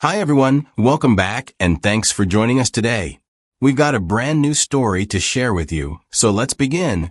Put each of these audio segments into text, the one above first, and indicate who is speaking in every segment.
Speaker 1: Hi everyone, welcome back and thanks for joining us today. We've got a brand new story to share with you, so let's begin.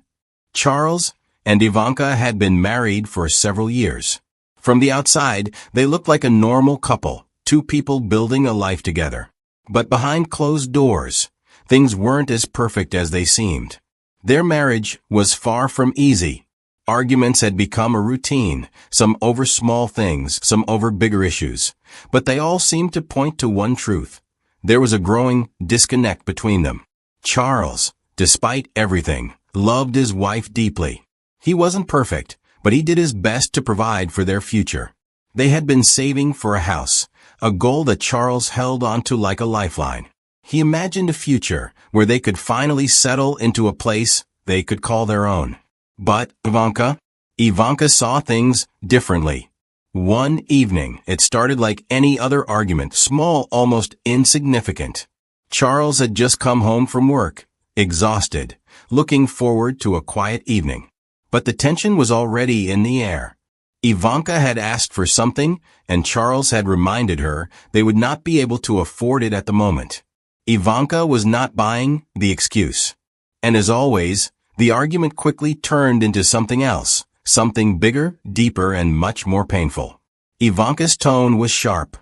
Speaker 1: Charles and Ivanka had been married for several years. From the outside, they looked like a normal couple, two people building a life together. But behind closed doors, things weren't as perfect as they seemed. Their marriage was far from easy. Arguments had become a routine, some over small things, some over bigger issues. But they all seemed to point to one truth. There was a growing disconnect between them. Charles, despite everything, loved his wife deeply. He wasn't perfect, but he did his best to provide for their future. They had been saving for a house, a goal that Charles held onto like a lifeline. He imagined a future where they could finally settle into a place they could call their own. But Ivanka saw things differently. One evening, it started like any other argument, small, almost insignificant. Charles had just come home from work, exhausted, looking forward to a quiet evening. But the tension was already in the air. Ivanka had asked for something, and Charles had reminded her they would not be able to afford it at the moment. Ivanka was not buying the excuse. And as always, the argument quickly turned into something else, something bigger, deeper, and much more painful. Ivanka's tone was sharp.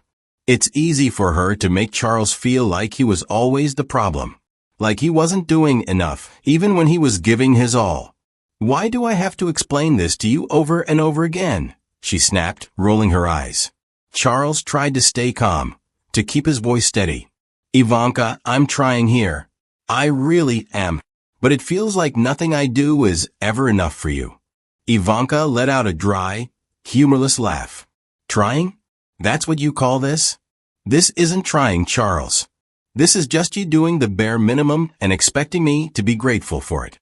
Speaker 1: It's easy for her to make Charles feel like he was always the problem, like he wasn't doing enough, even when he was giving his all. "Why do I have to explain this to you over and over again?" she snapped, rolling her eyes. Charles tried to stay calm, to keep his voice steady. "Ivanka, I'm trying here. I really am. But it feels like nothing I do is ever enough for you." Ivanka let out a dry, humorless laugh. "Trying? That's what you call this? This isn't trying, Charles. This is just you doing the bare minimum and expecting me to be grateful for it."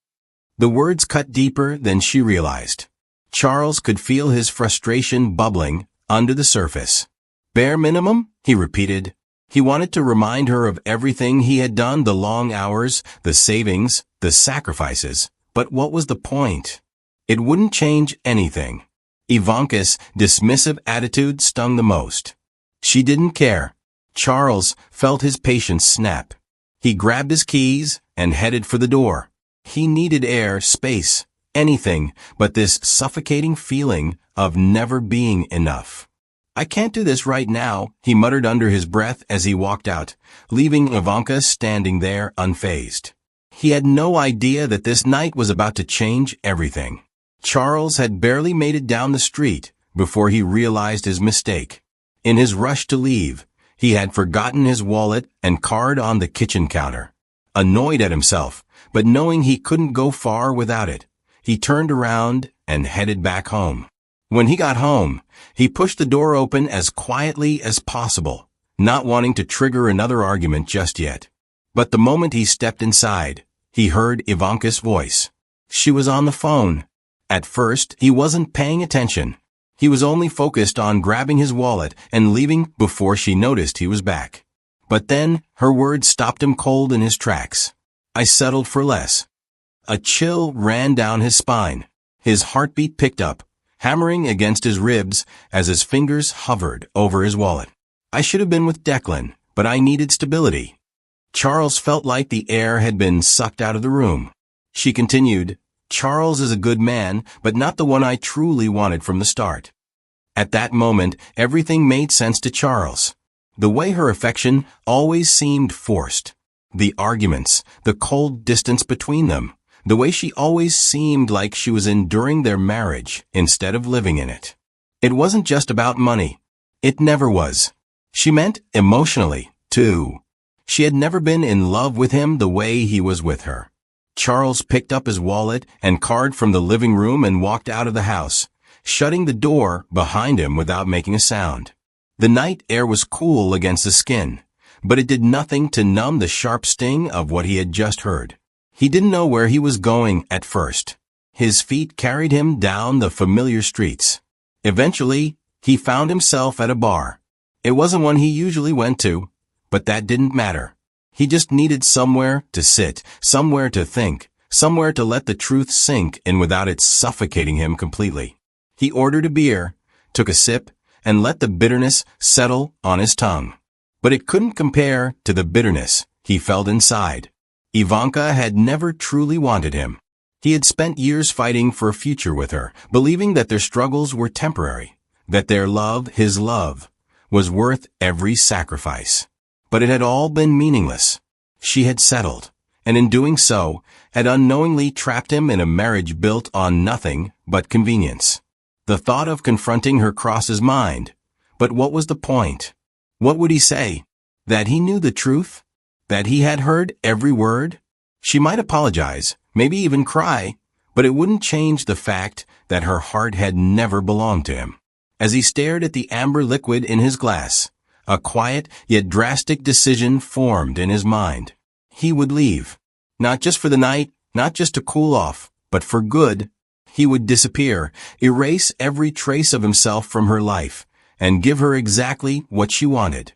Speaker 1: The words cut deeper than she realized. Charles could feel his frustration bubbling under the surface. "Bare minimum?" he repeated. He wanted to remind her of everything he had done, the long hours, the savings, the sacrifices. But what was the point? It wouldn't change anything. Ivanka's dismissive attitude stung the most. She didn't care. Charles felt his patience snap. He grabbed his keys and headed for the door. He needed air, space, anything but this suffocating feeling of never being enough. "I can't do this right now," he muttered under his breath as he walked out, leaving Ivanka standing there unfazed. He had no idea that this night was about to change everything. Charles had barely made it down the street before he realized his mistake. In his rush to leave, he had forgotten his wallet and card on the kitchen counter. Annoyed at himself, but knowing he couldn't go far without it, he turned around and headed back home. When he got home, he pushed the door open as quietly as possible, not wanting to trigger another argument just yet. But the moment he stepped inside, he heard Ivanka's voice. She was on the phone. At first, he wasn't paying attention. He was only focused on grabbing his wallet and leaving before she noticed he was back. But then, her words stopped him cold in his tracks. "I settled for less." A chill ran down his spine. His heartbeat picked up, hammering against his ribs as his fingers hovered over his wallet. "I should have been with Declan, but I needed stability." Charles felt like the air had been sucked out of the room. She continued, "Charles is a good man, but not the one I truly wanted from the start." At that moment, everything made sense to Charles. The way her affection always seemed forced. The arguments, the cold distance between them, the way she always seemed like she was enduring their marriage instead of living in it. It wasn't just about money. It never was. She meant emotionally, too. She had never been in love with him the way he was with her. Charles picked up his wallet and card from the living room and walked out of the house, shutting the door behind him without making a sound. The night air was cool against the skin, but it did nothing to numb the sharp sting of what he had just heard. He didn't know where he was going at first. His feet carried him down the familiar streets. Eventually, he found himself at a bar. It wasn't one he usually went to, but that didn't matter. He just needed somewhere to sit, somewhere to think, somewhere to let the truth sink in without it suffocating him completely. He ordered a beer, took a sip, and let the bitterness settle on his tongue. but it couldn't compare to the bitterness he felt inside. Ivanka had never truly wanted him. He had spent years fighting for a future with her, believing that their struggles were temporary, that their love, his love, was worth every sacrifice. But it had all been meaningless. She had settled, and in doing so, had unknowingly trapped him in a marriage built on nothing but convenience. The thought of confronting her crossed his mind. But what was the point? What would he say? That he knew the truth? That he had heard every word? She might apologize, maybe even cry, but it wouldn't change the fact that her heart had never belonged to him. As he stared at the amber liquid in his glass, a quiet yet drastic decision formed in his mind. He would leave. Not just for the night, not just to cool off, but for good. He would disappear, erase every trace of himself from her life, and give her exactly what she wanted.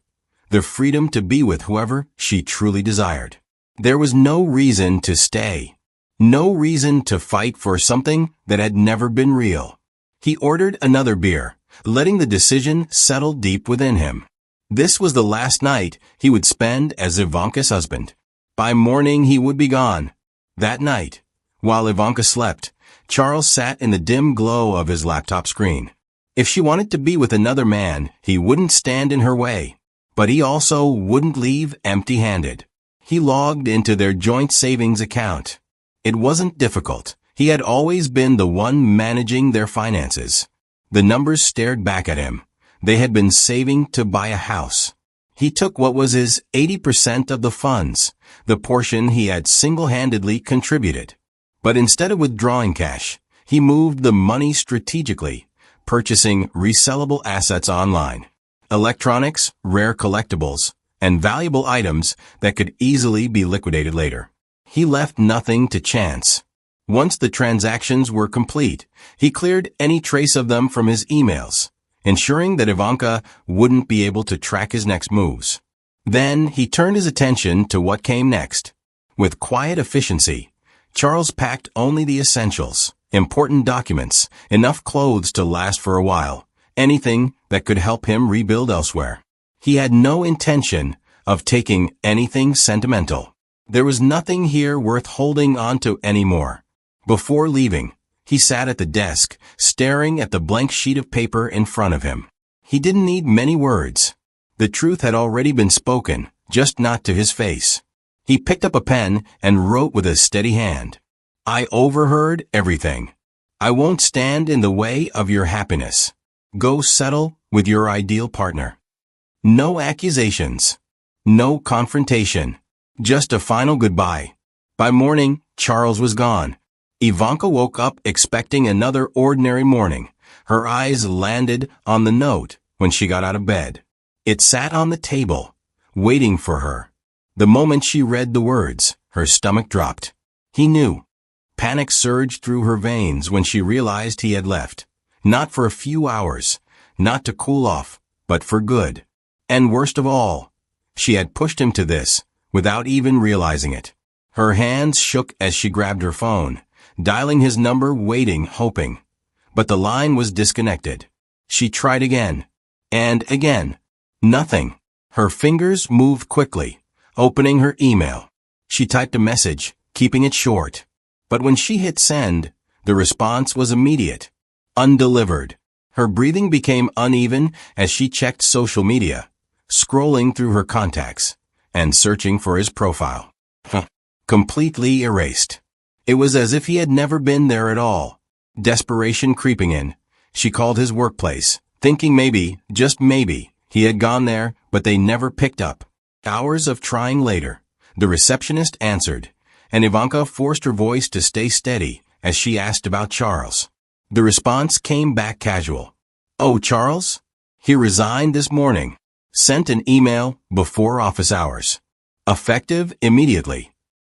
Speaker 1: The freedom to be with whoever she truly desired. There was no reason to stay. No reason to fight for something that had never been real. He ordered another beer, letting the decision settle deep within him. This was the last night he would spend as Ivanka's husband. By morning he would be gone. That night, while Ivanka slept, Charles sat in the dim glow of his laptop screen. If she wanted to be with another man, he wouldn't stand in her way. But he also wouldn't leave empty-handed. He logged into their joint savings account. It wasn't difficult. He had always been the one managing their finances. The numbers stared back at him. They had been saving to buy a house. He took what was his 80% of the funds, the portion he had single-handedly contributed. But instead of withdrawing cash, he moved the money strategically, purchasing resellable assets online. Electronics, rare collectibles, and valuable items that could easily be liquidated later. He left nothing to chance. Once the transactions were complete, he cleared any trace of them from his emails, ensuring that Ivanka wouldn't be able to track his next moves. Then he turned his attention to what came next. With quiet efficiency, Charles packed only the essentials, important documents, enough clothes to last for a while, anything that could help him rebuild elsewhere. He had no intention of taking anything sentimental. There was nothing here worth holding on to anymore. Before leaving, he sat at the desk, staring at the blank sheet of paper in front of him. He didn't need many words. The truth had already been spoken, just not to his face. He picked up a pen and wrote with a steady hand. I overheard everything. I won't stand in the way of your happiness. Go settle with your ideal partner. No accusations. No confrontation. Just a final goodbye. By morning, Charles was gone. Ivanka woke up expecting another ordinary morning. Her eyes landed on the note when she got out of bed. It sat on the table, waiting for her. The moment she read the words, her stomach dropped. He knew. Panic surged through her veins when she realized he had left. Not for a few hours, not to cool off, but for good. And worst of all, she had pushed him to this, without even realizing it. Her hands shook as she grabbed her phone, dialing his number, waiting, hoping. But the line was disconnected. She tried again, and again. Nothing. Her fingers moved quickly, opening her email. She typed a message, keeping it short. But when she hit send, the response was immediate. Undelivered. Her breathing became uneven as she checked social media, scrolling through her contacts, and searching for his profile. Completely erased. It was as if he had never been there at all. Desperation creeping in, she called his workplace, thinking maybe, just maybe, he had gone there, but they never picked up. Hours of trying later, the receptionist answered, and Ivanka forced her voice to stay steady as she asked about Charles. The response came back casual. Oh, Charles? He resigned this morning. Sent an email before office hours. Effective immediately.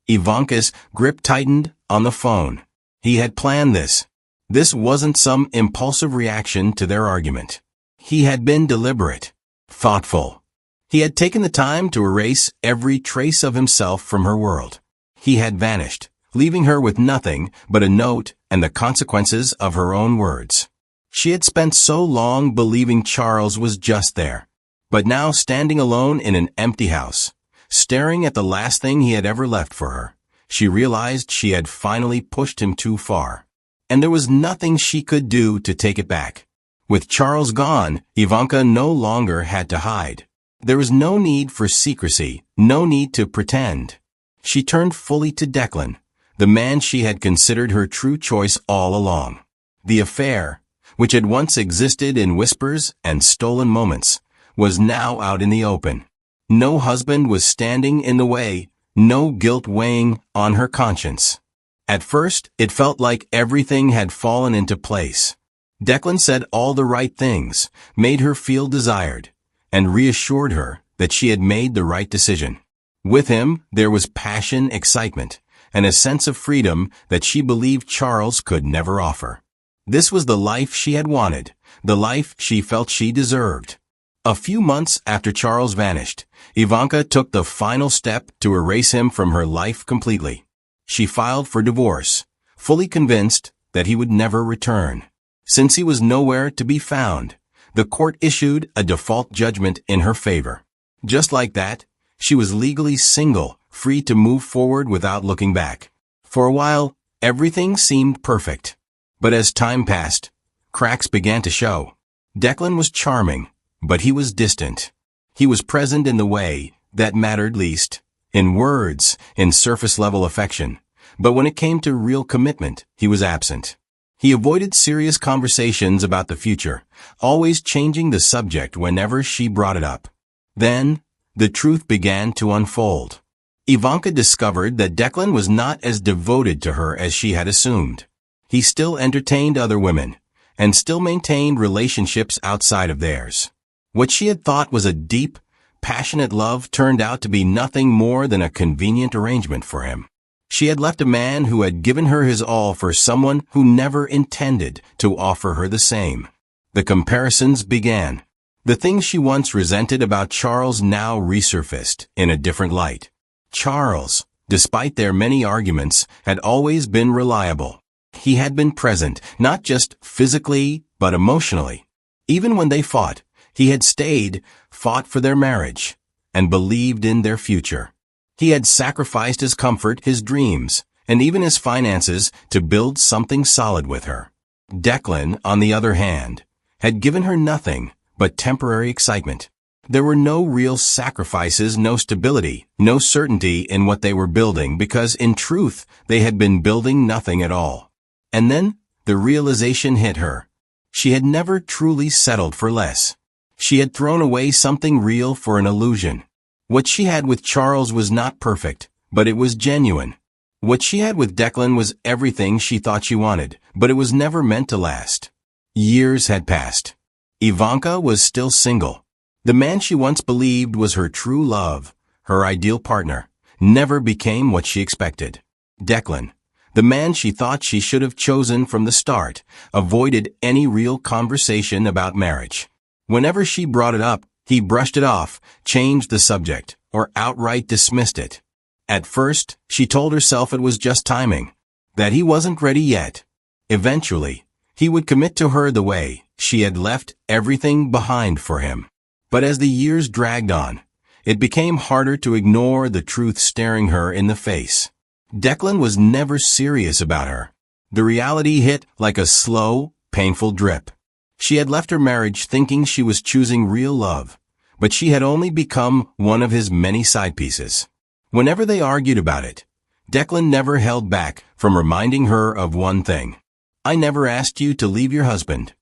Speaker 1: Ivanka's grip tightened on the phone. He had planned this. This wasn't some impulsive reaction to their argument. He had been deliberate, thoughtful. He had taken the time to erase every trace of himself from her world. He had vanished, leaving her with nothing but a note and the consequences of her own words. She had spent so long believing Charles was just there. But now standing alone in an empty house, staring at the last thing he had ever left for her, she realized she had finally pushed him too far. And there was nothing she could do to take it back. With Charles gone, Ivanka no longer had to hide. There was no need for secrecy, no need to pretend. She turned fully to Declan, the man she had considered her true choice all along. The affair, which had once existed in whispers and stolen moments, was now out in the open. No husband was standing in the way, no guilt weighing on her conscience. At first, it felt like everything had fallen into place. Declan said all the right things, made her feel desired, and reassured her that she had made the right decision. With him, there was passion, excitement, and a sense of freedom that she believed Charles could never offer. This was the life she had wanted, the life she felt she deserved. A few months after Charles vanished, Ivanka took the final step to erase him from her life completely. She filed for divorce, fully convinced that he would never return. Since he was nowhere to be found, the court issued a default judgment in her favor. Just like that, she was legally single, free to move forward without looking back. For a while, everything seemed perfect. But as time passed, cracks began to show. Declan was charming, but he was distant. He was present in the way that mattered least, in words, in surface-level affection. But when it came to real commitment, he was absent. He avoided serious conversations about the future, always changing the subject whenever she brought it up. Then, the truth began to unfold. Ivanka discovered that Declan was not as devoted to her as she had assumed. He still entertained other women, and still maintained relationships outside of theirs. What she had thought was a deep, passionate love turned out to be nothing more than a convenient arrangement for him. She had left a man who had given her his all for someone who never intended to offer her the same. The comparisons began. The things she once resented about Charles now resurfaced in a different light. Charles, despite their many arguments, had always been reliable. He had been present, not just physically, but emotionally. Even when they fought, he had stayed, fought for their marriage, and believed in their future. He had sacrificed his comfort, his dreams, and even his finances to build something solid with her. Declan, on the other hand, had given her nothing but temporary excitement. There were no real sacrifices, no stability, no certainty in what they were building because, in truth, they had been building nothing at all. And then, the realization hit her. She had never truly settled for less. She had thrown away something real for an illusion. What she had with Charles was not perfect, but it was genuine. What she had with Declan was everything she thought she wanted, but it was never meant to last. Years had passed. Ivanka was still single. The man she once believed was her true love, her ideal partner, never became what she expected. Declan, the man she thought she should have chosen from the start, avoided any real conversation about marriage. Whenever she brought it up, he brushed it off, changed the subject, or outright dismissed it. At first, she told herself it was just timing, that he wasn't ready yet. Eventually, he would commit to her the way she had left everything behind for him. But as the years dragged on, it became harder to ignore the truth staring her in the face. Declan was never serious about her. The reality hit like a slow, painful drip. She had left her marriage thinking she was choosing real love, but she had only become one of his many side pieces. Whenever they argued about it, Declan never held back from reminding her of one thing. "I never asked you to leave your husband."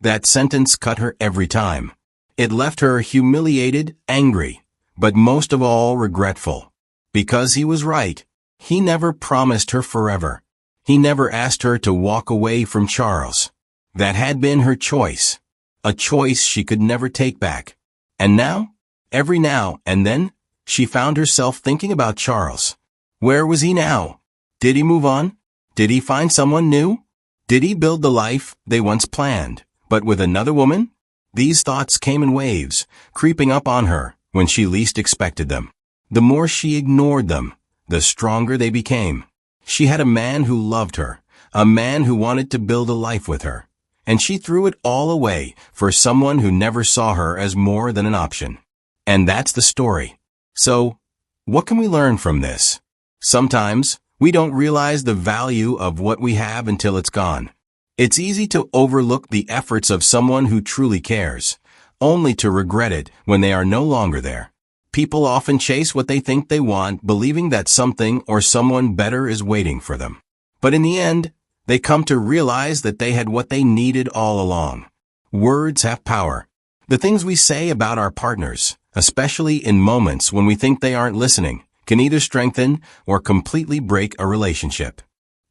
Speaker 1: That sentence cut her every time. It left her humiliated, angry, but most of all regretful. Because he was right. He never promised her forever. He never asked her to walk away from Charles. That had been her choice. A choice she could never take back. And now, every now and then, she found herself thinking about Charles. Where was he now? Did he move on? Did he find someone new? Did he build the life they once planned, but with another woman? These thoughts came in waves, creeping up on her when she least expected them. The more she ignored them, the stronger they became. She had a man who loved her, a man who wanted to build a life with her, and she threw it all away for someone who never saw her as more than an option. And that's the story. So, what can we learn from this? Sometimes, we don't realize the value of what we have until it's gone. It's easy to overlook the efforts of someone who truly cares, only to regret it when they are no longer there. People often chase what they think they want, believing that something or someone better is waiting for them. But in the end, they come to realize that they had what they needed all along. Words have power. The things we say about our partners, especially in moments when we think they aren't listening, can either strengthen or completely break a relationship.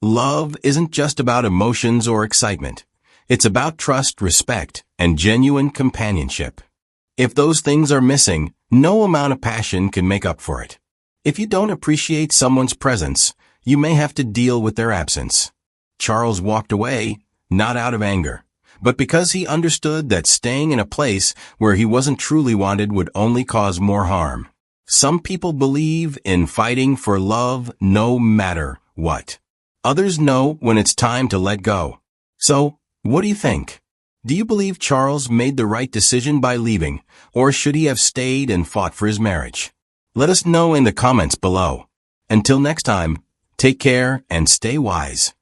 Speaker 1: Love isn't just about emotions or excitement. It's about trust, respect, and genuine companionship. If those things are missing, no amount of passion can make up for it. If you don't appreciate someone's presence, you may have to deal with their absence. Charles walked away, not out of anger, but because he understood that staying in a place where he wasn't truly wanted would only cause more harm. Some people believe in fighting for love no matter what. Others know when it's time to let go. So, what do you think? Do you believe Charles made the right decision by leaving, or should he have stayed and fought for his marriage? Let us know in the comments below. Until next time, take care and stay wise.